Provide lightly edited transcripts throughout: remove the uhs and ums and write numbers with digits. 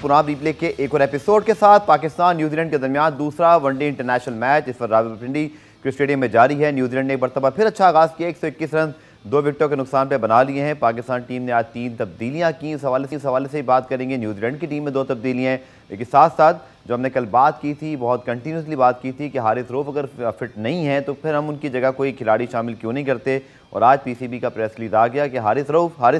पुराना रिप्ले के एक और एपिसोड के साथ। पाकिस्तान न्यूजीलैंड के दरमियान दूसरा वनडे इंटरनेशनल मैच इस वक्त रावलपिंडी के स्टेडियम में जारी है। न्यूजीलैंड ने एक मरतबा फिर अच्छा आगाज़ किया, 121 रन 2 विकेटों के नुकसान पे बना लिए हैं। पाकिस्तान टीम ने आज 3 तब्दीलियां की। इस हवाले से ही बात करेंगे। न्यूजीलैंड की टीम में 2 तब्दीलियां हैं, लेकिन साथ साथ जो हमने कल बात की थी, बहुत कंटिन्यूसली बात की थी कि हारिस रऊफ अगर फिट नहीं है तो फिर हम उनकी जगह कोई खिलाड़ी शामिल क्यों नहीं करते। और आज पीसीबी का प्रेस रिलीज आ गया कि हारिस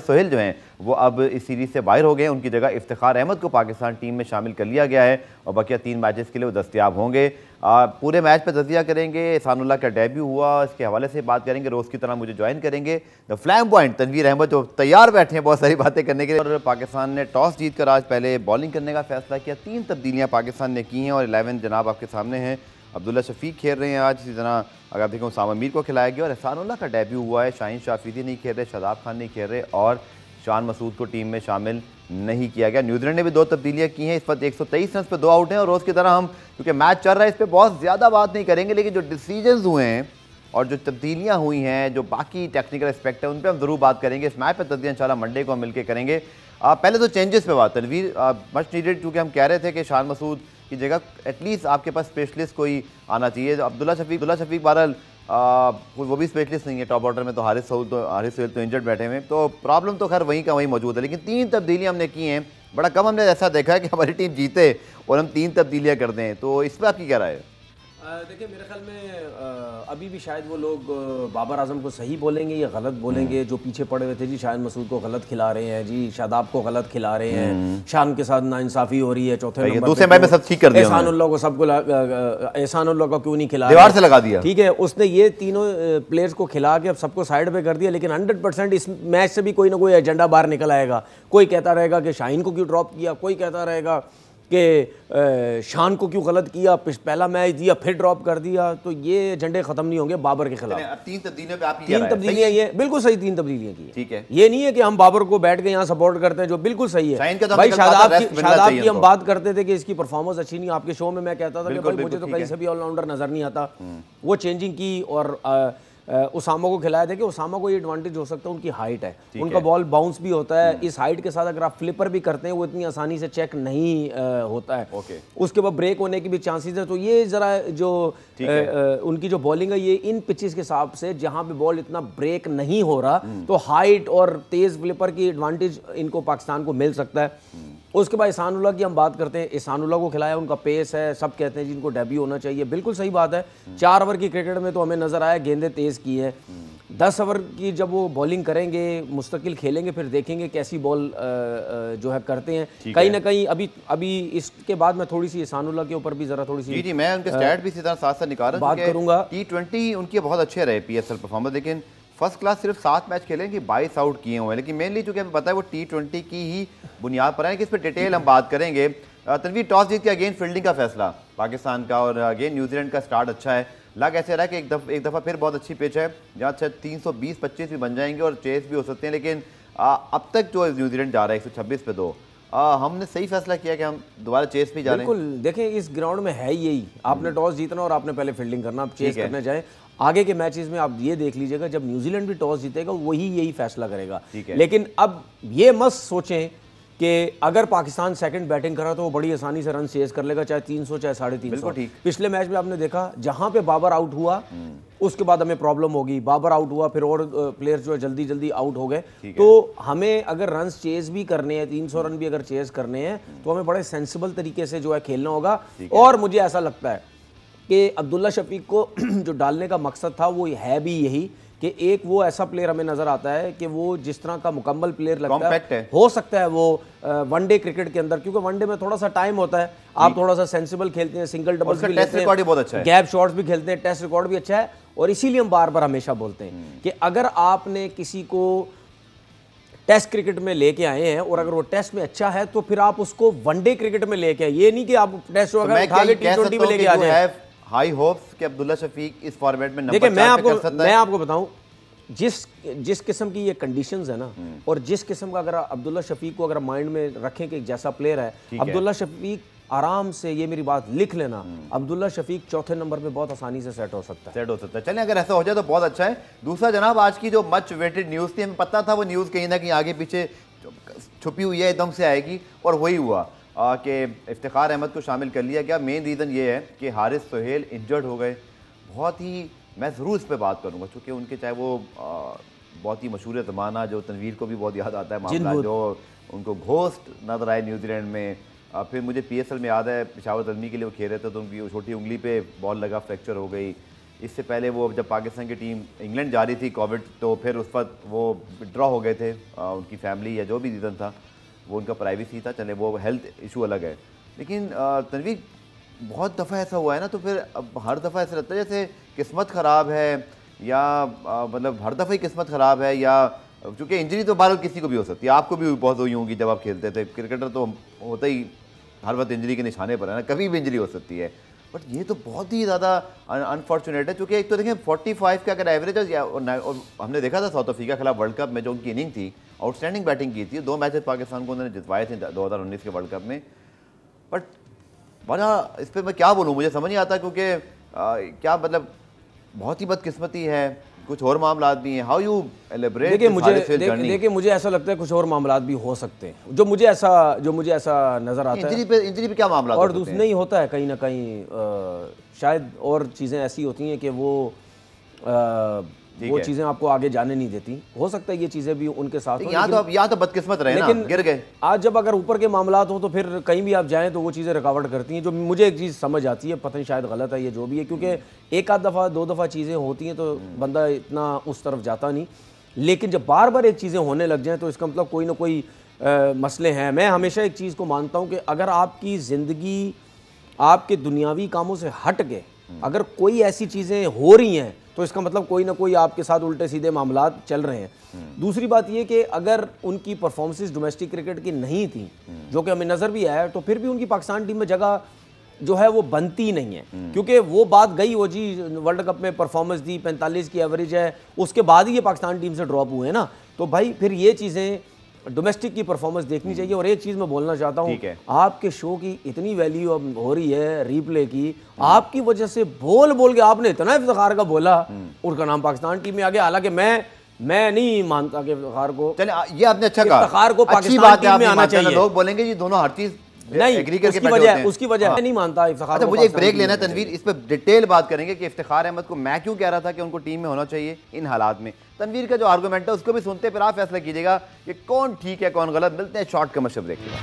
सोहेल जो हैं वो अब इस सीरीज़ से बाहर हो गए हैं। उनकी जगह इफ्तिखार अहमद को पाकिस्तान टीम में शामिल कर लिया गया है और बकिया 3 मैचेस के लिए वो दस्तयाब होंगे। पूरे मैच पर तजिया करेंगे। एहसानुल्लाह का डेब्यू हुआ, इसके हवाले से बात करेंगे। रोज़ की तरह मुझे ज्वाइन करेंगे द फ्लैम्बॉयंट तनवीर अहमद, जो तैयार बैठे हैं बहुत सारी बातें करने के लिए। और पाकिस्तान ने टॉस जीतकर आज पहले बॉलिंग करने का फैसला किया। 3 तब्दीलियाँ पाकिस्तान ने की हैं और 11 जनाब आपके सामने हैं। अब्दुल्ला शफीक खेल रहे हैं आज। इसी तरह अगर आप देखें उसामा मीर को खिलाया गया और एहसानुल्लाह का डेब्यू हुआ है। शाहीन शाफिदी नहीं खेल रहे, शादाब खान नहीं खेल रहे और शान मसूद को टीम में शामिल नहीं किया गया। न्यूजीलैंड ने भी 2 तब्दीलियां की हैं। इस वक्त 123 रन पे 2 आउट हैं और रोज़ की तरह हम क्योंकि मैच चल रहा है इस पर बहुत ज़्यादा बात नहीं करेंगे, लेकिन जो डिसीजंस हुए हैं और जो तब्दीलियां हुई हैं, जो बाकी टेक्निकल एस्पेक्ट है, उन पर हम ज़रूर बात करेंगे। इस मैच पर तब्दीलियां इंशाल्लाह मंडे को हम मिलकर करेंगे। पहले तो चेंजेस पे बात तनवीर, मच नीडेड, क्योंकि हम कह रहे थे कि शान मसूद की जगह एटलीस्ट आपके पास स्पेशलिस्ट कोई आना चाहिए। अब्दुल्ला शफीक बहरहाल वो भी स्पेशलिस्ट नहीं है टॉप ऑर्डर में, तो हारिस सोहेल तो इंजर्ड बैठे हुए हैं, तो प्रॉब्लम तो खैर वहीं का वहीं मौजूद है। लेकिन 3 तब्दीलियां हमने की हैं। बड़ा कम हमने ऐसा देखा है कि हमारी टीम जीते और हम 3 तब्दीलियां कर दें, तो इस पर आपकी क्या राय है? देखिए, मेरे ख्याल में अभी भी शायद वो लोग बाबर आजम को सही बोलेंगे या गलत बोलेंगे। जो पीछे पड़े हुए थे जी, शाहिन मसूद को गलत खिला रहे हैं जी, शादाब को गलत खिला रहे हैं, शान के साथ नाइंसाफी हो रही है। चौथे नंबर दूसरे मैच में सब ठीक कर दिया, एहसानुल्लाह को सबको एहसानुल्लाह को क्यों नहीं खिला, दीवार से लगा दिया। ठीक है, उसने ये तीनों प्लेयर्स को खिला के अब सबको साइड पे कर दिया। लेकिन 100% इस मैच से भी कोई ना कोई एजेंडा बाहर निकल आएगा। कोई कहता रहेगा कि शाहीन को क्यों ड्रॉप किया, कोई कहता रहेगा कि शान को क्यों गलत किया, पहला मैच दिया फिर ड्रॉप कर दिया। तो ये झंडे खत्म नहीं होंगे बाबर के खिलाफ। 3 तब्दीलियां पे आप 3 तब्दीलियां, ये बिल्कुल सही 3 तब्दीलियां की है। ठीक है, ये नहीं है कि हम बाबर को बैठ के यहाँ सपोर्ट करते हैं, जो बिल्कुल सही है। भाई शादाब की हम बात करते थे कि इसकी परफॉर्मेंस अच्छी नहीं। आपके शो में मैं कहता था कि भाई मुझे तो कहीं से भी ऑलराउंडर नजर नहीं आता। वो चेंजिंग की और उसामा को खिलाया था कि उसामा को ये एडवांटेज हो सकता है, उनकी हाइट है, उनका बॉल बाउंस भी होता है। इस हाइट के साथ अगर आप फ्लिपर भी करते हैं वो इतनी आसानी से चेक नहीं होता है। उसके बाद ब्रेक होने की भी चांसेस है। तो ये जरा जो उनकी जो बॉलिंग है, ये इन पिचेस के हिसाब से जहां पे बॉल इतना ब्रेक नहीं हो रहा, तो हाइट और तेज फ्लिपर की एडवांटेज इनको पाकिस्तान को मिल सकता है। उसके बाद एहसानुल्लाह की हम बात करते हैं। एहसानुल्लाह को खिलाया, उनका पेस है, सब कहते हैं जिनको डेब्यू होना चाहिए, बिल्कुल सही बात है। 4 ओवर की क्रिकेट में तो हमें नजर आया गेंदें तेज की है। 10 ओवर की जब वो बॉलिंग करेंगे, मुस्तकिल खेलेंगे, फिर देखेंगे कैसी बॉल जो है करते हैं। कहीं ना कहीं अभी इसके बाद मैं थोड़ी सी एहसानुल्लाह के ऊपर भी जरा थोड़ी सी जी मैं उनके स्टैट भी इसी तरह साथ साथ निकाल बात करूंगा। T20 उनके बहुत अच्छे रहे पीएसएल परफॉर्मेंस, लेकिन फर्स्ट क्लास सिर्फ 7 मैच खेले कि 22 आउट किए हुए हैं। लेकिन मेनली चूंकि हमें पता है वो T20 की ही बुनियाद पर है कि इस पर डिटेल हम बात करेंगे। तनवीर, टॉस जीत के अगेन फील्डिंग का फैसला पाकिस्तान का और अगेन न्यूजीलैंड का स्टार्ट अच्छा है। लग ऐसे रहा है कि एक दफ़ा फिर बहुत अच्छी पिच है जहाँ 320-25 भी बन जाएंगे और चेस भी हो सकते हैं। लेकिन अब तक जो न्यूजीलैंड जा रहा है 126 पे 2, हमने सही फैसला किया कि हम दोबारा चेस भी जा रहे हैं। बिल्कुल, देखें इस ग्राउंड में है यही, आपने टॉस जीतना और आपने पहले फील्डिंग करना, आप चेस करने जाए। आगे के मैचेस में आप ये देख लीजिएगा, जब न्यूजीलैंड भी टॉस जीतेगा वही यही फैसला करेगा। लेकिन अब ये मत सोचें कि अगर पाकिस्तान सेकंड बैटिंग करा तो वो बड़ी आसानी से रन चेज कर लेगा, चाहे 300 चाहे 350। पिछले मैच में आपने देखा जहां पे बाबर आउट हुआ उसके बाद हमें प्रॉब्लम होगी। बाबर आउट हुआ, फिर और प्लेयर्स जो है जल्दी जल्दी आउट हो गए। तो हमें अगर रन चेज भी करने हैं, 300 रन भी अगर चेज करने हैं, तो हमें बड़े सेंसिबल तरीके से जो है खेलना होगा। और मुझे ऐसा लगता है कि अब्दुल्ला शफीक को जो डालने का मकसद था वो है भी यही कि एक वो ऐसा प्लेयर हमें नजर आता है कि वो जिस तरह का मुकम्मल प्लेयर लगता है, हो सकता है वो वनडे क्रिकेट के अंदर, क्योंकि वनडे में थोड़ा सा टाइम होता है, आप थोड़ा सा सेंसिबल खेलते हैं, सिंगल डबल्स भी लेते हैं, गैप शॉट्स भी खेलते हैं, टेस्ट रिकॉर्ड भी अच्छा है। और इसीलिए हम बार बार हमेशा बोलते हैं कि अगर आपने किसी को टेस्ट क्रिकेट में लेके आए हैं और अगर वो टेस्ट में अच्छा है तो फिर आप उसको वनडे क्रिकेट में लेके आए। ये नहीं कि आप टेस्ट उठा के T20 में लेके आ जाए। हाई होप्स कि अब्दुल्ला शफीक इस फॉर्मेट में देखिए, मैं आपको बताऊं, जिस किस्म की ये कंडीशंस है ना, और जिस किस्म का अगर अब्दुल्ला शफीक को अगर माइंड में रखें कि जैसा प्लेयर है अब्दुल्ला शफीक, आराम से ये मेरी बात लिख लेना, अब्दुल्ला शफीक चौथे नंबर पे बहुत आसानी से सेट हो सकता है। चलें, अगर ऐसा हो जाए तो बहुत अच्छा है। दूसरा जनाब, आज की जो मच वेटेड न्यूज़ थी, हमें पता था वो न्यूज़ कहीं ना कहीं आगे पीछे छुपी हुई है, एकदम से आएगी, और वही हुआ। कि इफ्तिखार अहमद को शामिल कर लिया गया। मेन रीज़न ये है कि हारिस सोहेल इंजर्ड हो गए। बहुत ही, मैं ज़रूर इस पर बात करूँगा चूँकि उनके चाहे वो बहुत ही मशहूर ज़माना जो तनवीर को भी बहुत याद आता है मामला, जो उनको घोस्ट नजर आए न्यूजीलैंड में। फिर मुझे PSL में याद है पेशावर ज़ल्मी के लिए वो खेल रहे थे तो उनकी छोटी उंगली पे बॉल लगा, फ्रैक्चर हो गई। इससे पहले वो जब पाकिस्तान की टीम इंग्लैंड जा रही थी कोविड, तो फिर उस वक्त वो विड्रॉ हो गए थे। उनकी फैमिली या जो भी रीज़न था वो उनका प्राइवेसी था, चले वो हेल्थ इशू अलग है। लेकिन तनवीर बहुत दफ़ा ऐसा हुआ है ना, तो फिर अब हर दफ़ा ऐसा लगता है जैसे किस्मत ख़राब है या मतलब हर दफ़ा ही किस्मत ख़राब है, या क्योंकि इंजरी तो बार किसी को भी हो सकती है, आपको भी बहुत हुई होंगी जब आप खेलते थे। क्रिकेटर तो होता ही हर वक्त इंजरी के निशाने पर है ना, कभी भी इंजरी हो सकती है। बट ये तो बहुत ही ज़्यादा अनफॉर्चुनेट है, क्योंकि एक तो देखें 45 का अगर एवरेज है, और हमने देखा था साउथ अफ्रीका के खिलाफ वर्ल्ड कप में जो उनकी इनिंग थी, आउटस्टैंडिंग बैटिंग की थी। 2 मैचेस पाकिस्तान को उन्होंने जितवाए थे 2019 के वर्ल्ड कप में। बट बड़ा इस पर मैं क्या बोलूँ, मुझे समझ नहीं आता, क्योंकि क्या मतलब बहुत ही बदकिस्मती है, कुछ और मामला भी हैं। How you एलिब्रेट? देखिए मुझे ऐसा लगता है कुछ और मामला भी हो सकते हैं जो मुझे ऐसा नज़र आता है। इंजरी पे क्या मामला और दूसरा नहीं होता है, कहीं ना कहीं शायद और चीज़ें ऐसी होती हैं कि वो चीज़ें आपको आगे जाने नहीं देती। हो सकता है ये चीज़ें भी उनके साथ हो। यहाँ तो बदकिस्मत रहे ना, गिर गए। आज जब अगर ऊपर के मामलात हो तो फिर कहीं भी आप जाएं तो वो चीज़ें रुकावट करती हैं। जो मुझे एक चीज़ समझ आती है, पता नहीं शायद गलत है ये जो भी है, क्योंकि एक आध दफ़ा 2 दफ़ा चीज़ें होती हैं तो बंदा इतना उस तरफ जाता नहीं। लेकिन जब बार बार एक चीज़ें होने लग जाएँ तो इसका मतलब कोई ना कोई मसले हैं। मैं हमेशा एक चीज़ को मानता हूँ कि अगर आपकी ज़िंदगी आपके दुनियावी कामों से हट के अगर कोई ऐसी चीज़ें हो रही हैं तो इसका मतलब कोई ना कोई आपके साथ उल्टे सीधे मामलात चल रहे हैं। दूसरी बात ये कि अगर उनकी परफॉर्मेंसेस डोमेस्टिक क्रिकेट की नहीं थी, जो कि हमें नज़र भी आया, तो फिर भी उनकी पाकिस्तान टीम में जगह जो है वो बनती नहीं है। क्योंकि वो बात गई, वो जी वर्ल्ड कप में परफॉर्मेंस दी, 45 की एवरेज है, उसके बाद ही ये पाकिस्तान टीम से ड्रॉप हुए हैं ना। तो भाई फिर ये चीज़ें डोमेस्टिक की परफॉर्मेंस देखनी चाहिए। और एक चीज़ मैं बोलना चाहता हूँ, आपके शो की इतनी वैल्यू अब हो रही है रीप्ले की, आपकी वजह से बोल बोल के आपने इतना इफ्तिखार का बोला, उनका नाम पाकिस्तान टीम में आ गया। हालांकि मैं नहीं मानता कि इफ्तिखार को, चले ये आपने अच्छा कहा, इफ्तिखार को पाकिस्तान टीम में आना चाहिए। लोग बोलेंगे जी दोनों हर चीज़ नहीं, उसकी वजह नहीं मानता इफ्तिखार। अच्छा, मुझे एक ब्रेक लेना है तनवीर, इस पर डिटेल बात करेंगे कि इफ्तिखार अहमद को मैं क्यों कह रहा था कि उनको टीम में होना चाहिए इन हालात में। तनवीर का जो आर्गूमेंट है उसको भी सुनते, फिर आप फैसला कीजिएगा कि कौन ठीक है कौन गलत। मिलते हैं शॉर्ट कमर्शियल ब्रेक के बाद।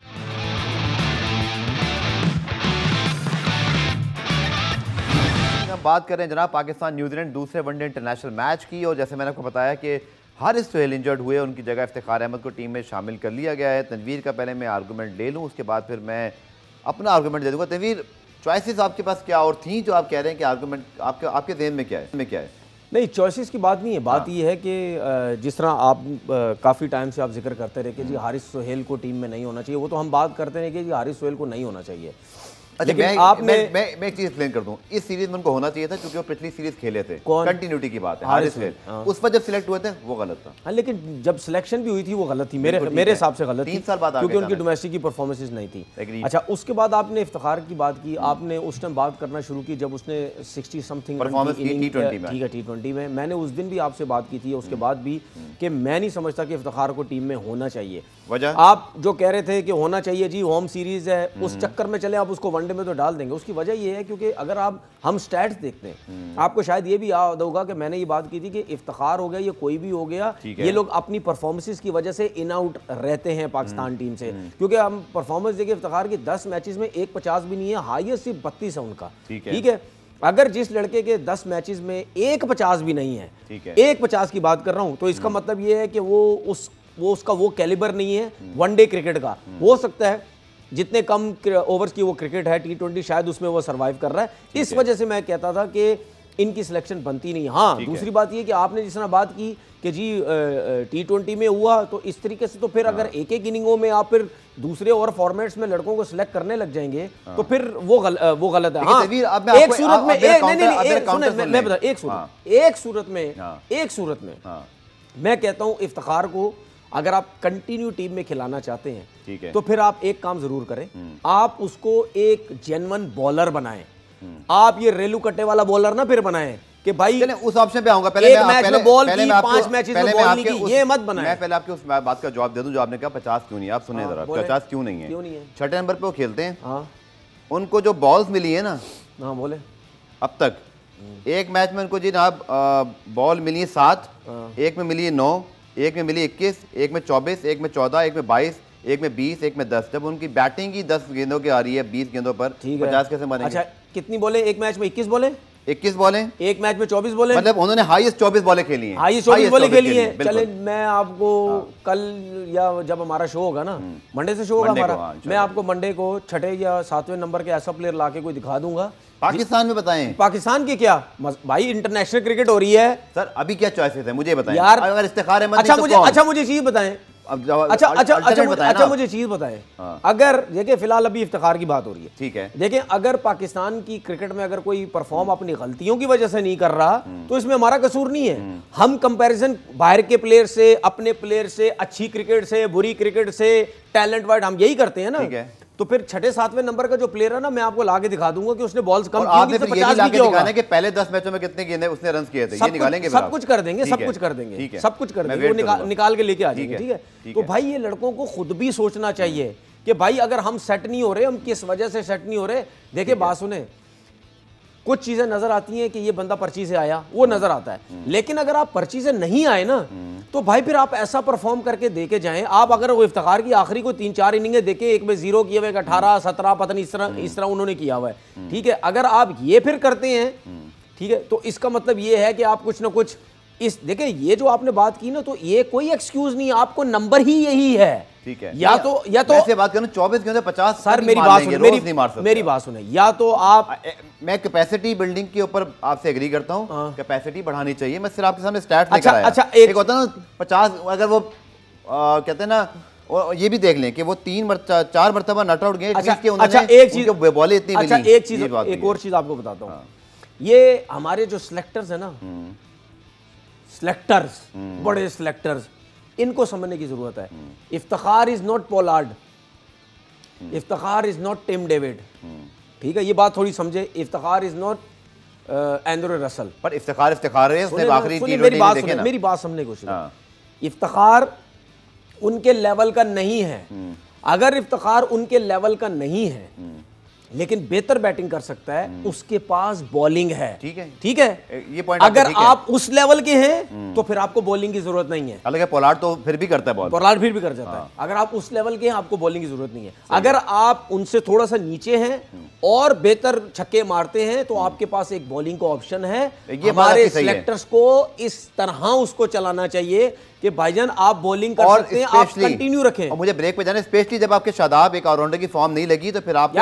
हम बात कर रहे हैं जनाब पाकिस्तान न्यूजीलैंड दूसरे वनडे इंटरनेशनल मैच की, और जैसे मैंने आपको बताया कि हारिस सोहेल इंजर्ड हुए, उनकी जगह इफ्तिखार अहमद को टीम में शामिल कर लिया गया है। तनवीर का पहले मैं आर्गूमेंट ले लूँ, उसके बाद फिर मैं अपना आर्गूमेंट दे दूँगा। तनवीर, चॉइसेस आपके पास क्या और थी जो आप कह रहे हैं कि आर्गूमेंट आपके ज़हन में क्या है? नहीं, चॉइसेस की बात नहीं है। बात ये है कि जिस तरह आप काफ़ी टाइम से आप जिक्र करते रहे कि जी हारिस सोहेल को टीम में नहीं होना चाहिए, वो तो हम बात करते हैं कि जी हारिस सोहेल को नहीं होना चाहिए। अच्छा, मैं एक चीज एक्सप्लेन कर दूं, इस सीरीज में उनको होना चाहिए था क्योंकि वो पिछली सीरीज खेले थे। कंटिन्यूटी की बात है, हारिस सोहेल उस पर जब सिलेक्ट हुए थे वो गलत था। हाँ, लेकिन जब सिलेक्शन भी हुई थी वो गलत थी, मेरे हिसाब से गलत थी। 3 साल बाद क्योंकि उनकी डोमेस्टिक की परफॉर्मेंसेस नहीं थी। अच्छा, उसके बाद आपने इफ्तिखार की बात की, आपने उस टाइम बात करना शुरू की जब उसने 60 समथिंग परफॉर्मेंस की ठीक है T20 में। मैंने उस दिन भी आपसे बात की थी, उसके बाद भी, कि मैं नहीं समझता कि इफ्तिखार को टीम में होना चाहिए। वजह आप जो कह रहे थे कि होना चाहिए जी, होम सीरीज है, उस चक्कर में चले आप उसको वनडे में तो डाल देंगे। उसकी वजह ये है क्योंकि अगर हम स्टैट्स देखते हैं, आपको शायद ये भी याद होगा कि मैंने ये बात की थी कि इफ्तिखार हो गया, ये कोई भी हो गया, ये लोग अपनी परफॉर्मेंसेस की वजह से इन आउट रहते हैं पाकिस्तान टीम से। क्योंकि हम परफॉर्मेंस देखिए, इफ्तिखार की 10 मैचेस में 150 भी नहीं है, हाईएस्ट सिर्फ 32 है उनका। ठीक है, अगर जिस लड़के के 10 मैचेस में 150 भी नहीं है, 150 की बात कर रहा हूं, तो इसका मतलब ये है कि उसका वो कैलिबर नहीं है वनडे क्रिकेट का। हो सकता है जितने कम ओवर्स की वो क्रिकेट है T20, शायद उसमें वो सरवाइव कर रहा है। इस वजह से मैं कहता था कि इनकी सिलेक्शन बनती नहीं। हाँ, दूसरी बात ये कि आपने जिस तरह बात की कि जी T20 में हुआ, तो इस तरीके से तो फिर अगर एक एक इनिंगों में आप फिर दूसरे और फॉर्मेट्स में लड़कों को सिलेक्ट करने लग जाएंगे तो फिर वो गलत है। हाँ, एक सूरत में एक सूरत में मैं कहता हूँ इफ्तिखार को अगर आप कंटिन्यू टीम में खिलाना चाहते हैं तो फिर आप एक काम जरूर करें, आप उसको एक जेन्युइन बॉलर बनाएं। आप ये रेलू कट्टे वाला बॉलर ना फिर बनाएं कि भाई उस ऑप्शन पे आऊंगा। पहले एक मैच में बॉल की, 5 मैचेस में बॉल नहीं की, ये मत बनाए। मैं पहले आपके उस बात का जवाब दे दूं जो आपने कहा 50 क्यों नहीं। आप सुने जरा, 50 क्यों नहीं है। छठे नंबर पे वो खेलते हैं, उनको जो बॉल्स मिली है ना, हाँ बोले, अब तक एक मैच में उनको जी जनाब बॉल मिली है 7, एक में मिली है 9, एक में मिली 21, एक में 24, एक में 14, एक में 22, एक में 20, एक में 10। जब उनकी बैटिंग की 10 गेंदों की आ रही है 20 गेंदों पर, 50 कैसे मारेंगे? अच्छा कितनी बॉलें एक मैच में? 21 बॉलें, 21 बॉलें एक मैच में 24 बॉलें, मतलब उन्होंने हाईएस्ट 24 बॉलें खेली हैं। हाईएस्ट 24 बॉलें खेली हैं। चले मैं आपको कल या जब हमारा शो होगा ना, मंडे से शो होगा हमारा, मैं आपको मंडे को छठे या 7वें नंबर के ऐसा प्लेयर लाके कोई दिखा दूंगा। पाकिस्तान में बताएं, पाकिस्तान की क्या भाई इंटरनेशनल क्रिकेट हो रही है सर, अभी क्या चॉइसेस है मुझे बताएं यार। अगर इफ्तिखार अहमद अच्छा मुझे चीज बताएं, मुझे चीज बताएं। अगर देखिए फिलहाल अभी इफ्तिखार की बात हो रही है, ठीक है, देखें अगर पाकिस्तान की क्रिकेट में अगर कोई परफॉर्म अपनी गलतियों की वजह से नहीं कर रहा तो इसमें हमारा कसूर नहीं है। हम कंपैरिजन बाहर के प्लेयर से, अपने प्लेयर से, अच्छी क्रिकेट से, बुरी क्रिकेट से, टैलेंट वाइड हम यही करते हैं ना। तो फिर छठे 7वें नंबर का जो प्लेयर है ना, मैं आपको लाके दिखा दूंगा कि उसने बॉल्स कम की, फिर ये भी लाके दिखाना है कि पहले 10 मैचों में कितने गेंदे उसने रन किए थे, ये निकालेंगे। सब कुछ कर देंगे, सब कुछ कर देंगे, सब कुछ कर देंगे, वो निकाल के लेके आ जाएंगे, ठीक है। तो भाई ये लड़कों को खुद भी सोचना चाहिए कि भाई अगर हम सेट नहीं हो रहे, हम किस वजह से सेट नहीं हो रहे। देखिए बात सुने, कुछ चीजें नजर आती हैं कि ये बंदा पर्ची से आया, वो नजर आता है, लेकिन अगर आप पर्ची से नहीं आए ना तो भाई फिर आप ऐसा परफॉर्म करके देके जाएं। आप अगर वो इफ्तिखार की आखिरी को 3-4 इनिंगें देखे, एक में 0 किए हुए, 18, 17 पता नहीं इस तरह उन्होंने किया हुआ है, ठीक है। अगर आप ये फिर करते हैं, ठीक है, तो इसका मतलब ये है कि आप कुछ ना कुछ इस देखिए ये जो आपने बात की ना, तो ये कोई एक्सक्यूज नहीं, आपको नंबर ही यही है, ठीक है। या तो ऐसे बात करूं 24 क्यों 50 सर, मेरी बात सुने, मेरी बात सुने। या तो आप, मैं कैपेसिटी बिल्डिंग के ऊपर आपसे एग्री करता हूं, कैपेसिटी बढ़ानी चाहिए। मैं सिर्फ आपके सामने स्टैट्स लेकर आया। अच्छा एक होता है ना 50, अगर वो कहते हैं ना, और ये भी देख लें कि वो 4 मरतबा नॉट आउट गए। अच्छा एक चीज बॉलें इतनी मिली। अच्छा एक और चीज आपको बताता हूं, ये हमारे जो सिलेक्टर्स है ना, सिलेक्टर्स, बड़े सिलेक्टर्स, इनको समझने की जरूरत है। Iftikhar is not Pollard, Iftikhar is not Tim David, ठीक है, ये बात थोड़ी समझे। Iftikhar is not Andrew Russell, पर इफ्तिखार है, उसने आखिरी मेरी बात समझने की कोशिश। इफ्तिखार उनके लेवल का नहीं है। अगर इफ्तिखार उनके लेवल का नहीं है लेकिन बेहतर बैटिंग कर सकता है, उसके पास बॉलिंग है, ठीक है, ठीक है, ये पॉइंट। अगर आप उस लेवल के हैं तो फिर आपको बॉलिंग की जरूरत नहीं है। हालांकि पोलार्ड तो फिर भी करता है बॉल, पोलार्ड फिर भी कर जाता है। अगर आप उस लेवल के हैं आपको बॉलिंग की जरूरत नहीं है। अगर आप उनसे थोड़ा सा नीचे हैं और बेहतर छक्के मारते हैं तो आपके पास एक बॉलिंग का ऑप्शन है। हमारे सिलेक्टर्स को इस तरह उसको चलाना चाहिए कि भाईजान आप बॉलिंग कर सकते हैं, आप कंटिन्यू रखें। और मुझे ब्रेक पे जाना, स्पेशली जब आपके शादाब एक ऑलराउंडर की फॉर्म नहीं लगी तो फिर आप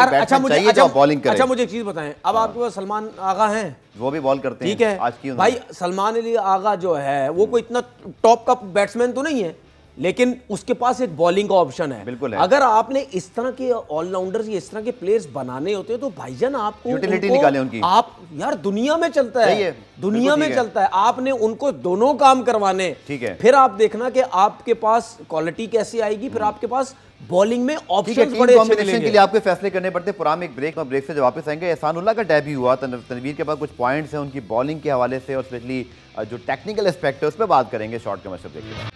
चाहिए जो बॉलिंग करें। अच्छा मुझे एक चीज बताएं, अब आपके पास सलमान आगा हैं, वो भी बॉल करते हैं, ठीक है। आज की भाई सलमान अली आगा जो है वो कोई इतना टॉप का बैट्समैन तो नहीं है, लेकिन उसके पास एक बॉलिंग का ऑप्शन है। बिल्कुल है। अगर आपने इस तरह के ऑलराउंडर्स, इस तरह के प्लेयर्स बनाने होते हैं तो भाईजान आपको यूटिलिटी निकाले उनकी। आप यार दुनिया में चलता है, दुनिया में चलता है, आपने उनको दोनों काम करवाने, ठीक है। फिर आप देखना कि आपके पास क्वालिटी कैसी आएगी, फिर आपके पास बॉलिंग में ऑप्शंस बड़े अच्छे मिलेंगे। के लिए आपके फैसले करने पड़ते। पुराने एक ब्रेक में, ब्रेक से जब वापस आएंगे, एहसानुल्लाह का डेब्यू हुआ, तनवीर के पास कुछ पॉइंट्स हैं उनकी बॉलिंग के हवाले से और स्पेशली जो टेक्निकल एस्पेक्ट है उस पर बात करेंगे शॉर्ट के मशहूर ब्रेक के बाद।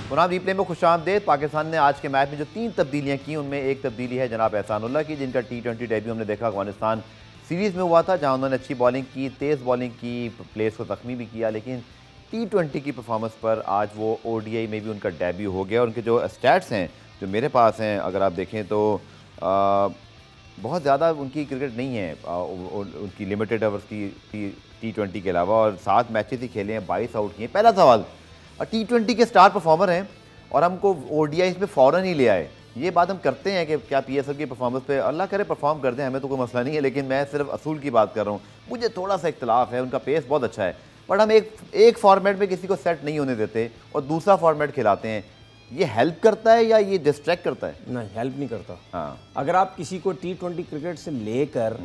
पुराना रिप्ले में खुशामदीद। पाकिस्तान ने आज के मैच में जो 3 तब्दीलियां की उनमें एक तब्दीली है जनाब एहसानुल्लाह की, जिनका T20 डेब्यू हमने देखा अफगानिस्तान सीरीज़ में हुआ था, जहां उन्होंने अच्छी बॉलिंग की, तेज़ बॉलिंग की, प्लेयर्स को जख्मी भी किया, लेकिन T20 की परफॉर्मेंस पर आज वो ODI में भी उनका डेब्यू हो गया। उनके जो स्टैट्स हैं जो मेरे पास हैं, अगर आप देखें तो बहुत ज़्यादा उनकी क्रिकेट नहीं है, उनकी लिमिटेड ओवर्स की T20 के अलावा, और 7 मैचेस ही खेले हैं, 22 आउट किए। पहला सवाल, T20 के स्टार परफॉर्मर हैं और हमको ODI में फ़ौरन ही ले आए, ये बात हम करते हैं कि क्या PSL की परफॉर्मेंस पे अल्लाह करे परफॉर्म कर दें, हमें तो कोई मसला नहीं है, लेकिन मैं सिर्फ असूल की बात कर रहा हूँ। मुझे थोड़ा सा इख्तलाफ है, उनका पेस बहुत अच्छा है, बट हम एक फॉर्मेट में किसी को सेट नहीं होने देते और दूसरा फॉर्मेट खिलाते हैं। ये हेल्प करता है या ये डिस्ट्रैक्ट करता है? नहीं, हेल्प नहीं करता। हाँ। अगर आप किसी को T20 क्रिकेट से लेकर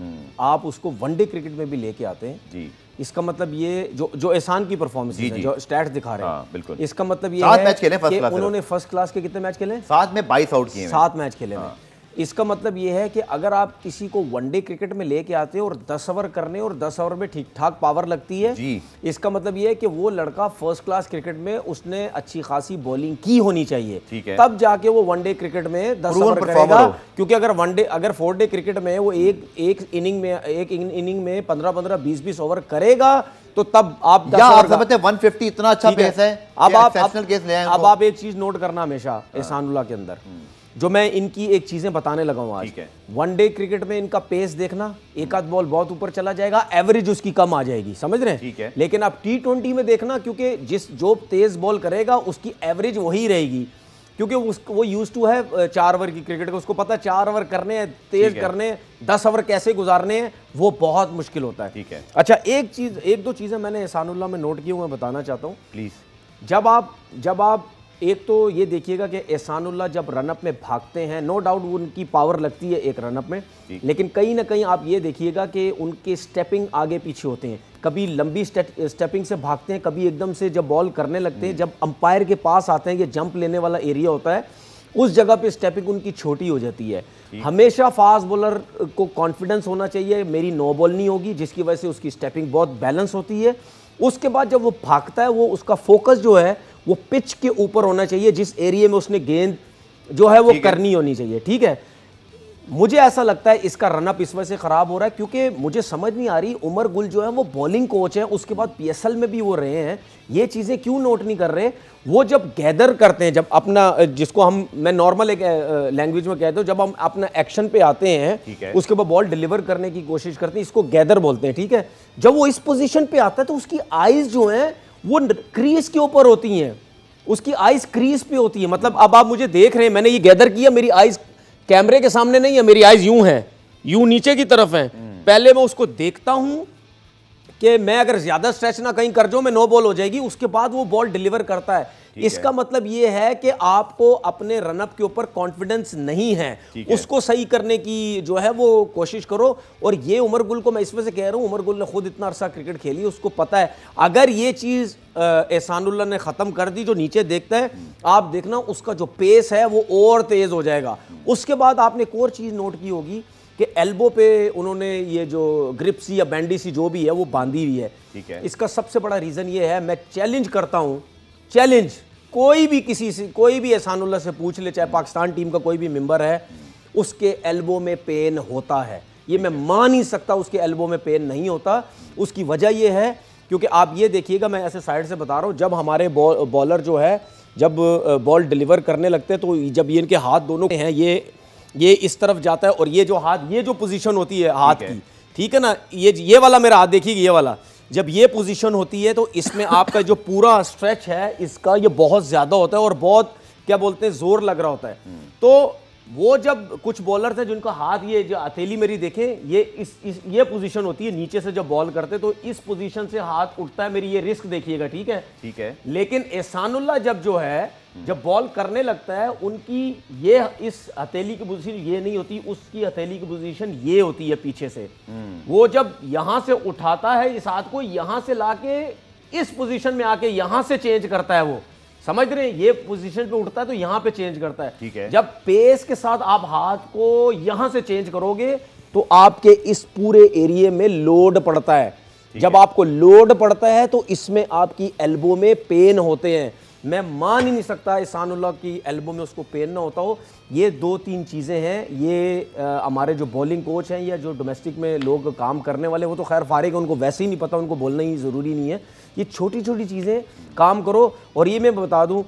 आप उसको वनडे क्रिकेट में भी लेके आते हैं जी, इसका मतलब ये जो एहसान की परफॉर्मेंस है, जो स्टैट्स दिखा रहे हैं, हाँ, बिल्कुल, इसका मतलब ये है मैच खेले कि उन्होंने फर्स्ट क्लास के कितने मैच खेले? 7 में 22 आउट किए, 7 मैच खेले हैं। इसका मतलब ये है कि अगर आप किसी को वनडे क्रिकेट में लेके आते हो और 10 ओवर करने और 10 ओवर में ठीक ठाक पावर लगती है जी। इसका मतलब ये है कि वो लड़का फर्स्ट क्लास क्रिकेट में उसने अच्छी खासी बॉलिंग की होनी चाहिए, तब जाके वो वनडे क्रिकेट में 10 ओवर करेगा। क्योंकि अगर 4 डे क्रिकेट में वो एक इनिंग में 15-15 20-20 ओवर करेगा तो तब आप 150 इतना अच्छा पेस है। अब आप एक चीज नोट करना हमेशा एहसानुल्लाह के अंदर, जो मैं इनकी एक चीजें बताने लगा हूं आज। वनडे क्रिकेट में इनका पेस देखना, एक आध बॉल बहुत ऊपर चला जाएगा, एवरेज उसकी कम आ जाएगी, समझ रहे हैं। लेकिन आप T20 में देखना, क्योंकि जो तेज बॉल करेगा उसकी एवरेज वही रहेगी, क्योंकि वो यूज टू है 4 ओवर की क्रिकेट का, उसको पता है 4 ओवर करने हैं, तेज करने, 10 ओवर कैसे गुजारने हैं, वो बहुत मुश्किल होता है। ठीक है। अच्छा, एक दो चीजें मैंने एहसानुल्लाह में नोट की, मैं बताना चाहता हूँ प्लीज। जब आप एक तो ये देखिएगा कि एहसानुल्लाह जब रनअप में भागते हैं, नो डाउट उनकी पावर लगती है एक रनअप में, लेकिन कहीं ना कहीं आप ये देखिएगा कि उनके स्टेपिंग आगे पीछे होते हैं। कभी लंबी स्टेपिंग से भागते हैं, कभी एकदम से जब बॉल करने लगते हैं, जब अंपायर के पास आते हैं, ये जंप लेने वाला एरिया होता है, उस जगह पे स्टेपिंग उनकी छोटी हो जाती है। हमेशा फास्ट बॉलर को कॉन्फिडेंस होना चाहिए मेरी नो बॉल नहीं होगी, जिसकी वजह से उसकी स्टेपिंग बहुत बैलेंस होती है। उसके बाद जब वो भागता है, वो उसका फोकस जो है वो पिच के ऊपर होना चाहिए, जिस एरिया में उसने गेंद जो है वो करनी होनी चाहिए। ठीक है, मुझे ऐसा लगता है इसका रनअप इस वजह से खराब हो रहा है क्योंकि मुझे समझ नहीं आ रही, उमर गुल जो है वो बॉलिंग कोच है, उसके बाद PSL में भी वो रहे हैं, ये चीजें क्यों नोट नहीं कर रहे। वो जब गैदर करते हैं, जब अपना, जिसको मैं नॉर्मल एक लैंग्वेज में कहते हो, जब हम अपना एक्शन पे आते हैं, उसके बाद बॉल डिलीवर करने की कोशिश करते हैं, इसको गैदर बोलते हैं। ठीक है, जब वो इस पोजिशन पे आता है तो उसकी आईज जो है वो क्रीज के ऊपर होती हैं, उसकी आईज क्रीज पे होती है। मतलब अब आप मुझे देख रहे हैं, मैंने ये गैदर किया, मेरी आईज कैमरे के सामने नहीं है, मेरी आईज यूं है, यूं नीचे की तरफ है। पहले मैं उसको देखता हूं कि मैं अगर ज्यादा स्ट्रेच ना कहीं कर जाऊं, मैं नो बॉल हो जाएगी, उसके बाद वो बॉल डिलीवर करता है। इसका मतलब ये है कि आपको अपने रनअप के ऊपर कॉन्फिडेंस नहीं है, उसको सही करने की जो है वो कोशिश करो। और ये उमर गुल को मैं इस वजह से कह रहा हूं, उमर गुल ने खुद इतना अरसा क्रिकेट खेली, उसको पता है अगर ये चीज एहसानुल्लाह ने खत्म कर दी, जो नीचे देखता है, आप देखना उसका जो पेस है वो और तेज हो जाएगा। उसके बाद आपने एक और चीज नोट की होगी कि एल्बो पे उन्होंने ये जो ग्रिप सी या बैंडी सी जो भी है वो बांधी हुई है। ठीक है, इसका सबसे बड़ा रीजन ये है, मैं चैलेंज करता हूं, चैलेंज कोई भी किसी से, कोई भी एहसानुल्लाह से पूछ ले, चाहे पाकिस्तान टीम का कोई भी मेंबर है, उसके एल्बो में पेन होता है। ये मैं मान ही सकता, उसके एल्बो में पेन नहीं होता। उसकी वजह ये है क्योंकि आप ये देखिएगा, मैं ऐसे साइड से बता रहा हूँ, जब हमारे बॉलर जो है जब बॉल डिलीवर करने लगते हैं, तो जब ये इनके हाथ दोनों हैं, ये इस तरफ जाता है, और ये जो हाथ, ये जो पोजीशन होती है हाथ की, ठीक है ना, ये वाला मेरा हाथ देखिए, ये वाला जब ये पोजीशन होती है, तो इसमें आपका जो पूरा स्ट्रेच है इसका, ये बहुत ज्यादा होता है और बहुत, क्या बोलते हैं, जोर लग रहा होता है। तो वो जब कुछ बॉलर थे जिनका हाथ, ये जो हथेली मेरी देखें, ये पोजीशन होती है, नीचे से जब बॉल करते तो इस पोजीशन से हाथ उठता है, मेरी ये रिस्क देखिएगा। ठीक है, ठीक है। लेकिन एहसानुल्लाह जब जो है, जब बॉल करने लगता है, उनकी ये इस हथेली की पोजीशन ये नहीं होती, उसकी हथेली की पोजीशन ये होती है पीछे से। वो जब यहां से उठाता है इस हाथ को, यहां से लाके इस पोजीशन में आके यहां से चेंज करता है, वो समझ रहे हैं, ये पोजीशन पे उठता है तो यहां पे चेंज करता है। ठीक है, जब पेस के साथ आप हाथ को यहां से चेंज करोगे तो आपके इस पूरे एरिया में लोड पड़ता है। जब आपको लोड पड़ता है तो इसमें आपकी एल्बो में पेन होते हैं। मैं मान ही नहीं सकता एहसानुल्लाह की एल्बो में उसको पेन ना होता हो। ये 2-3 चीज़ें हैं, ये हमारे जो बॉलिंग कोच हैं या जो डोमेस्टिक में लोग काम करने वाले, वो तो खैर फारिग, उनको वैसे ही नहीं पता, उनको बोलना ही ज़रूरी नहीं है। ये छोटी छोटी चीज़ें काम करो। और ये मैं बता दूं,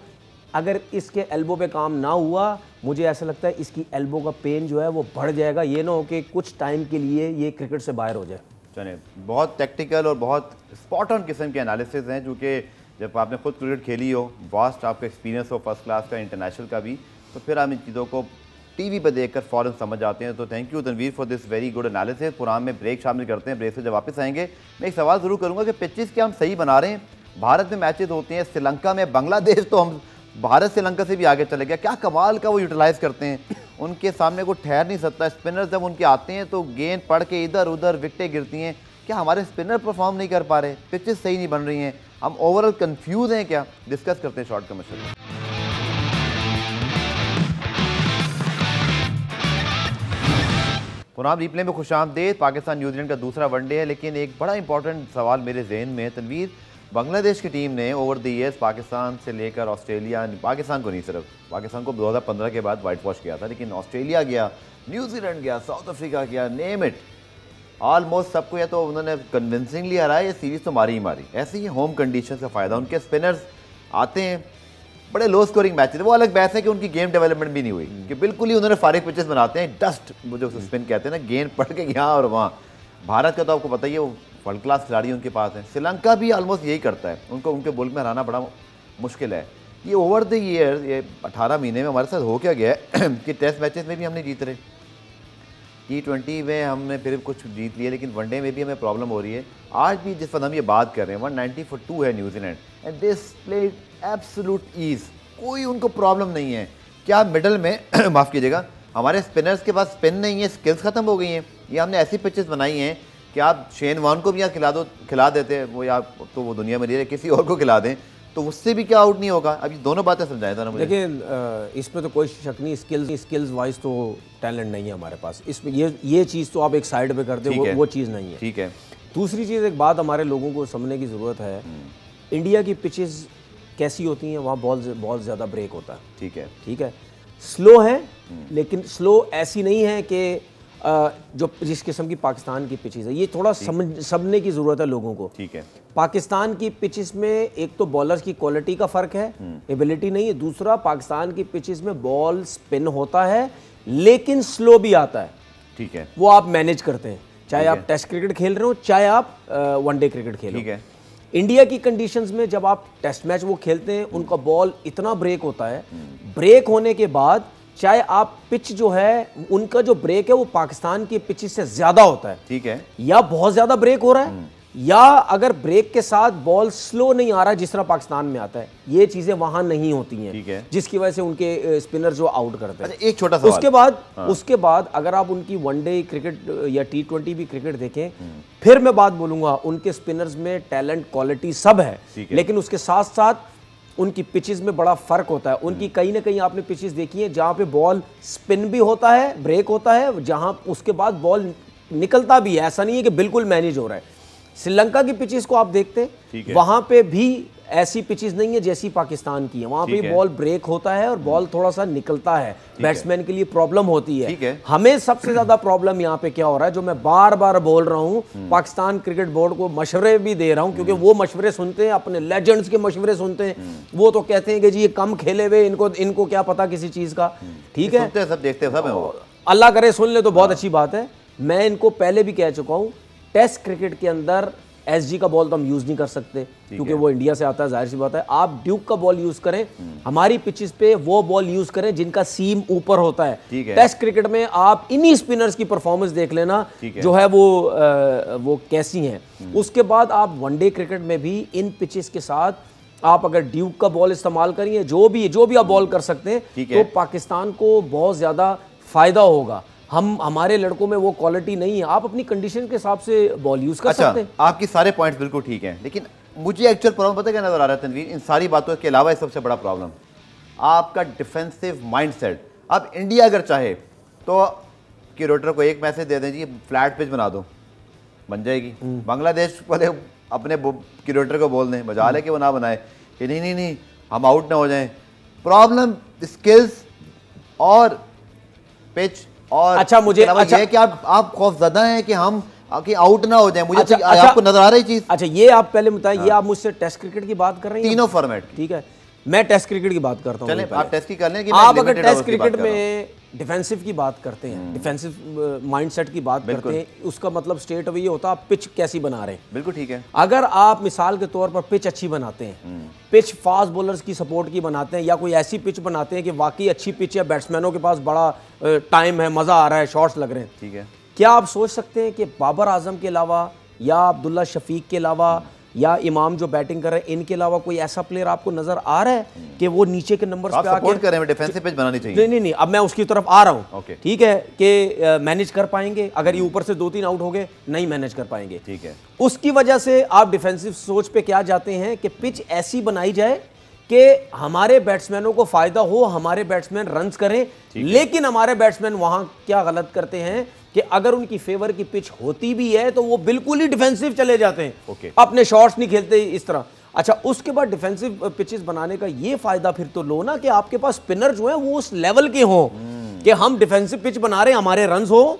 अगर इसके एल्बो पे काम ना हुआ, मुझे ऐसा लगता है इसकी एल्बो का पेन जो है वो बढ़ जाएगा। ये ना हो कि कुछ टाइम के लिए ये क्रिकेट से बाहर हो जाए। चलिए, बहुत टैक्टिकल और बहुत स्पॉट ऑन किस्म के एनालिसिस हैं, क्योंकि जब आपने खुद क्रिकेट खेली हो, वास्ट आपका एक्सपीरियंस हो फर्स्ट क्लास का, इंटरनेशनल का भी, तो फिर आप इन चीज़ों को टीवी पर देखकर फ़ौरन समझ आते हैं। तो thank you Tanveer for this very good analysis. Program में ब्रेक शामिल करते हैं, ब्रेक से जब वापस आएंगे मैं एक सवाल ज़रूर करूँगा कि पिचेस क्या हम सही बना रहे हैं? भारत में मैचेस होते हैं, श्रीलंका में, बांग्लादेश, तो हम भारत श्रीलंका से भी आगे चले गया। क्या कमाल का वो यूटिलाइज़ करते हैं, उनके सामने को ठहर नहीं सकता। स्पिनर जब उनके आते हैं तो गेंद पड़ के इधर उधर विकेटें गिरती हैं। क्या हमारे स्पिनर परफॉर्म नहीं कर पा रहे? पिचेस सही नहीं बन रही हैं? हम ओवरऑल कंफ्यूज हैं क्या? डिस्कस करते हैं शॉर्ट कमर्शियल। कुनाम रिप्ले में खुशामदीद। पाकिस्तान न्यूजीलैंड का दूसरा वनडे है, लेकिन एक बड़ा इंपॉर्टेंट सवाल मेरे जहन में है तनवीर। बांग्लादेश की टीम ने ओवर द ईयर्स पाकिस्तान से लेकर ऑस्ट्रेलिया, पाकिस्तान को नहीं, सिर्फ पाकिस्तान को 2015 के बाद वाइट वॉश किया था, लेकिन ऑस्ट्रेलिया गया, न्यूजीलैंड गया, साउथ अफ्रीका गया, नेम इट, ऑलमोस्ट सबको या तो उन्होंने कन्विंसिंगली हराया, ये सीरीज़ तो मारी ही मारी। ऐसे ही होम कंडीशन का फ़ायदा, उनके स्पिनर्स आते हैं, बड़े लो स्कोरिंग मैच थे। वो अलग बात है कि उनकी गेम डेवलपमेंट भी नहीं हुई, कि बिल्कुल ही उन्होंने फारिग पिचेस बनाते हैं, डस्ट जो स्पिन कहते हैं ना, गेंद पड़ के यहाँ और वहाँ। भारत का तो आपको पता ही है, वो वर्ल्ड क्लास खिलाड़ी उनके पास हैं। श्रीलंका भी ऑलमोस्ट यही करता है, उनको उनके मुल्क में हराना बड़ा मुश्किल है। ये ओवर द ईयर, ये 18 महीने में हमारे साथ हो क्या गया है कि टेस्ट मैचेस में भी हम नहीं जीत रहे, T20 में हमने फिर कुछ जीत लिया, लेकिन वनडे में भी हमें प्रॉब्लम हो रही है। आज भी जिस वक्त हम ये बात कर रहे हैं 190 for 2 है New Zealand, and this played absolute ease, कोई उनको प्रॉब्लम नहीं है। क्या मिडल में माफ़ कीजिएगा, हमारे स्पिनर्स के पास स्पिन नहीं है, स्किल्स ख़त्म हो गई हैं। ये हमने ऐसी पिचेस बनाई हैं कि आप शेन वॉर्न को भी यहाँ खिला देते हैं, वो या तो वो दुनिया में नहीं रहे, किसी और को खिला दें तो उससे भी क्या आउट नहीं होगा। अभी दोनों बातें समझाएं था ना मुझे। लेकिन इसमें तो कोई शक नहीं, स्किल्स वाइज तो टैलेंट नहीं है हमारे पास। इसमें ये चीज़ तो आप एक साइड पे करते हो, वो चीज़ नहीं है। ठीक है। दूसरी चीज़, एक बात हमारे लोगों को समझने की ज़रूरत है, इंडिया की पिचेस कैसी होती हैं, वहाँ बॉल ज़्यादा ब्रेक होता है। ठीक है, ठीक है, स्लो है, लेकिन स्लो ऐसी नहीं है कि जो जिस किस्म की पाकिस्तान की पिचेस है, ये थोड़ा समझने की ज़रूरत है लोगों को। ठीक है। पाकिस्तान की पिचेस में एक तो बॉलर्स की क्वालिटी का फ़र्क है, एबिलिटी नहीं है। दूसरा, पाकिस्तान की पिचेस में बॉल स्पिन होता है लेकिन स्लो भी आता है। ठीक है, वो आप मैनेज करते हैं, चाहे आप टेस्ट क्रिकेट खेल रहे हो, चाहे आप वनडे क्रिकेट खेल रहे हो। ठीक है। इंडिया की कंडीशंस में जब आप टेस्ट मैच वो खेलते हैं, उनका बॉल इतना ब्रेक होता है, ब्रेक होने के बाद चाहे आप पिच जो है, उनका जो ब्रेक है वो पाकिस्तान की पिच से ज्यादा होता है। ठीक है। या बहुत ज्यादा ब्रेक हो रहा है, या अगर ब्रेक के साथ बॉल स्लो नहीं आ रहा जिस तरह पाकिस्तान में आता है, ये चीजें वहां नहीं होती हैं। ठीक है। जिसकी वजह से उनके स्पिनर जो आउट करते हैं। एक छोटा सवाल, उसके बाद अगर आप उनकी वनडे क्रिकेट या T20 भी क्रिकेट देखें, फिर मैं बात बोलूंगा, उनके स्पिनर्स में टैलेंट, क्वालिटी सब है, लेकिन उसके साथ साथ उनकी पिचेस में बड़ा फर्क होता है। उनकी कहीं ना कहीं आपने पिचेस देखी है जहां पे बॉल स्पिन भी होता है, ब्रेक होता है, जहां उसके बाद बॉल निकलता भी है, ऐसा नहीं है कि बिल्कुल मैनेज हो रहा है। श्रीलंका की पिचेस को आप देखते हैं, वहां पे भी ऐसी पिचेस नहीं है जैसी पाकिस्तान की है। वहां पे बॉल ब्रेक होता है और बॉल थोड़ा सा निकलता है, बैट्समैन के लिए प्रॉब्लम होती है। हमें सबसे ज्यादा प्रॉब्लम यहाँ पे क्या हो रहा है, जो मैं बार बार बोल रहा हूँ, पाकिस्तान क्रिकेट बोर्ड को मशवरे भी दे रहा हूँ, क्योंकि वो मशवरे सुनते हैं, अपने लेजेंड्स के मशवरे सुनते हैं। वो तो कहते हैं कि जी ये कम खेले हुए, इनको क्या पता किसी चीज का। ठीक है, सब देखते हैं, सब अल्लाह करे सुन ले तो बहुत अच्छी बात है। मैं इनको पहले भी कह चुका हूँ, टेस्ट क्रिकेट के अंदर SG का बॉल तो हम यूज नहीं कर सकते, क्योंकि वो इंडिया से आता है, जाहिर सी बात है। आप ड्यूक का बॉल यूज करें, हमारी पिचेस पे वो बॉल यूज करें जिनका सीम ऊपर होता है। टेस्ट क्रिकेट में आप इन्हीं स्पिनर्स की परफॉर्मेंस देख लेना, जो है वो कैसी हैं। उसके बाद आप वनडे क्रिकेट में भी इन पिचेस के साथ आप अगर ड्यूक का बॉल इस्तेमाल करिए, जो भी आप बॉल कर सकते हैं, तो पाकिस्तान को बहुत ज्यादा फायदा होगा। हमारे लड़कों में वो क्वालिटी नहीं है, आप अपनी कंडीशन के हिसाब से बॉल यूज कर सकते हैं। आपकी सारे पॉइंट्स बिल्कुल ठीक हैं, लेकिन मुझे एक्चुअल प्रॉब्लम पता क्या नजर आ रहा है तनवीर, इन सारी बातों के अलावा सबसे बड़ा प्रॉब्लम आपका डिफेंसिव माइंडसेट। अब इंडिया अगर चाहे तो क्यूरेटर को एक मैसेज दे दें, जी फ्लैट पिच बना दो, बन जाएगी। बांग्लादेश वाले अपने क्यूरेटर को बोल दें, मजाल है कि वो ना बनाए, कि नहीं हम आउट ना हो जाएं। प्रॉब्लम स्किल्स और पिच। और अच्छा, मुझे अच्छा है कि आप खौफजदा हैं कि हम आउट ना हो जाए। मुझे आपको नजर आ रही चीज। अच्छा, ये आप पहले बताइए, ये आप मुझसे टेस्ट क्रिकेट की बात कर रही हैं? तीनों फॉर्मेट। ठीक है, मैं टेस्ट क्रिकेट की बात करता हूं। चलें, आप टेस्ट की कर लें। आप अगर टेस्ट क्रिकेट में डिफेंसिव की बात करते हैं, डिफेंसिव माइंडसेट की बात करते हैं, उसका मतलब स्टेट अवे ये होता है आप पिच कैसी बना रहे हैं। बिल्कुल ठीक है। अगर आप मिसाल के तौर पर पिच अच्छी बनाते हैं, पिच फास्ट बॉलर्स की सपोर्ट की बनाते हैं, या कोई ऐसी पिच बनाते हैं कि वाकई अच्छी पिच है, बैट्समैनों के पास बड़ा टाइम है, मजा आ रहा है, शॉट्स लग रहे हैं, ठीक है, क्या आप सोच सकते हैं कि बाबर आजम के अलावा या अब्दुल्ला शफीक के अलावा या इमाम जो बैटिंग कर रहे हैं, इनके अलावा कोई ऐसा प्लेयर आपको नजर आ रहा है कि वो नीचे के नंबर्स पे आके सपोर्ट कर रहे हैं, डिफेंसिव पिच बनानी चाहिए? नहीं, अब मैं उसकी तरफ आ रहा हूं। okay. ठीक है, कि मैनेज कर पाएंगे? अगर ये ऊपर से 2-3 आउट हो गए, नहीं मैनेज कर पाएंगे। ठीक है, उसकी वजह से आप डिफेंसिव सोच पे क्या जाते हैं कि पिच ऐसी बनाई जाए कि हमारे बैट्समैनों को फायदा हो, हमारे बैट्समैन रन्स करें। लेकिन हमारे बैट्समैन वहां क्या गलत करते हैं कि अगर उनकी फेवर की पिच होती भी है तो वो बिल्कुल ही डिफेंसिव चले जाते हैं, ओके। अपने शॉट्स नहीं खेलते इस तरह। अच्छा, उसके बाद डिफेंसिव पिचेस बनाने का ये फायदा फिर तो लो ना कि आपके पास स्पिनर जो है वो उस लेवल के हों कि हम डिफेंसिव पिच बना रहे हैं, हमारे रन हो,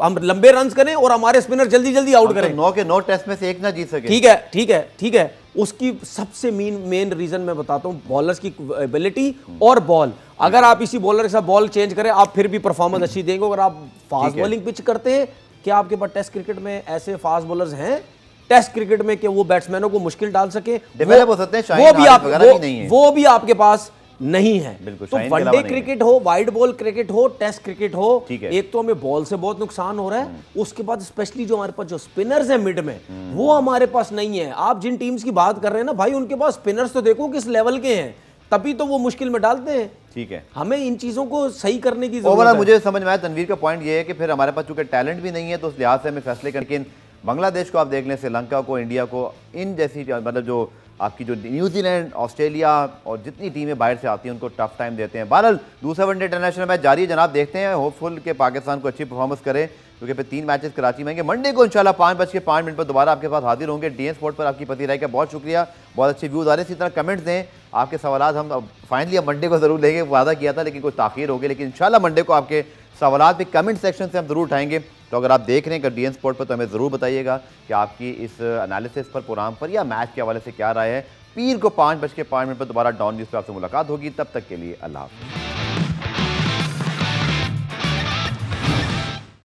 हम लंबे रन करें और हमारे स्पिनर जल्दी जल्दी आउट करें। 9 के 9 टेस्ट में से एक ना जीत सके। ठीक है, ठीक है, ठीक है। उसकी सबसे मेन रीजन मैं बताता हूं, बॉलर्स की एबिलिटी और बॉल। अगर आप इसी बॉलर के साथ बॉल चेंज करें, आप फिर भी परफॉर्मेंस अच्छी देंगे। अगर आप फास्ट बॉलिंग पिच करते हैं, क्या आपके पास टेस्ट क्रिकेट में ऐसे फास्ट बॉलर्स हैं टेस्ट क्रिकेट में कि वो बैट्समैनों को मुश्किल डाल सके? डेवलप हो सकते हैं, वो भी आपके पास नहीं है। तो वनडे क्रिकेट हो, वाइड बॉल क्रिकेट हो, टेस्ट क्रिकेट हो, एक तो हमें बॉल से बहुत नुकसान हो रहा है, उसके बाद स्पेशली जो हमारे पास जो स्पिनर्स हैं मिड में, वो हमारे पास नहीं है। आप जिन टीम्स की बात कर रहे हैं ना भाई, उनके पास स्पिनर्स तो देखो किस लेवल के हैं, तभी तो वो मुश्किल में डालते हैं। ठीक है, हमें इन चीजों को सही करने की जरूरत ओवरऑल मुझे समझ में आया तनवीर का पॉइंट ये है कि फिर हमारे पास चूंकि टैलेंट भी नहीं है तो उस लिहाज से हमें फैसले करके बांग्लादेश को आप देख लें, श्रीलंका को, इंडिया को, इन जैसी मतलब जो आपकी जो न्यूजीलैंड, ऑस्ट्रेलिया और जितनी टीमें बाहर से आती हैं उनको टफ टाइम देते हैं। बहरहाल दूसरा वनडे इंटरनेशनल मैच जारी है जनाब, देखते हैं, होपफुल कि पाकिस्तान को अच्छी परफॉर्मेंस करे, क्योंकि फिर 3 मैचेस कराची में आएंगे। मंडे को इंशाल्लाह 5:05 पर दोबारा आपके पास हाजिर होंगे डीएन स्पोर्ट पर। आपकी पति राय का बहुत शुक्रिया, बहुत अच्छे व्यूज़ आ रहे हैं। इसी तरह कमेंट्स दें, आपके सवाल हम फाइनली अब मंडे को ज़रूर लेंगे, वादा किया था लेकिन कुछ ताख़ीर हो गई, लेकिन इंशाल्लाह मंडे को आपके सवाल भी कमेंट सेक्शन से हम ज़रूर उठाएंगे। तो अगर आप देख रहे हैं डीएन स्पोर्ट पर तो हमें ज़रूर बताइएगा कि आपकी इस एनालिसिस पर, प्रोग्राम पर या मैच के हवाले से क्या राय है। पीर को 5:05 पर दोबारा डॉन न्यूज़ पर आपसे मुलाकात होगी, तब तक के लिए अल्लाह हाफ़िज़।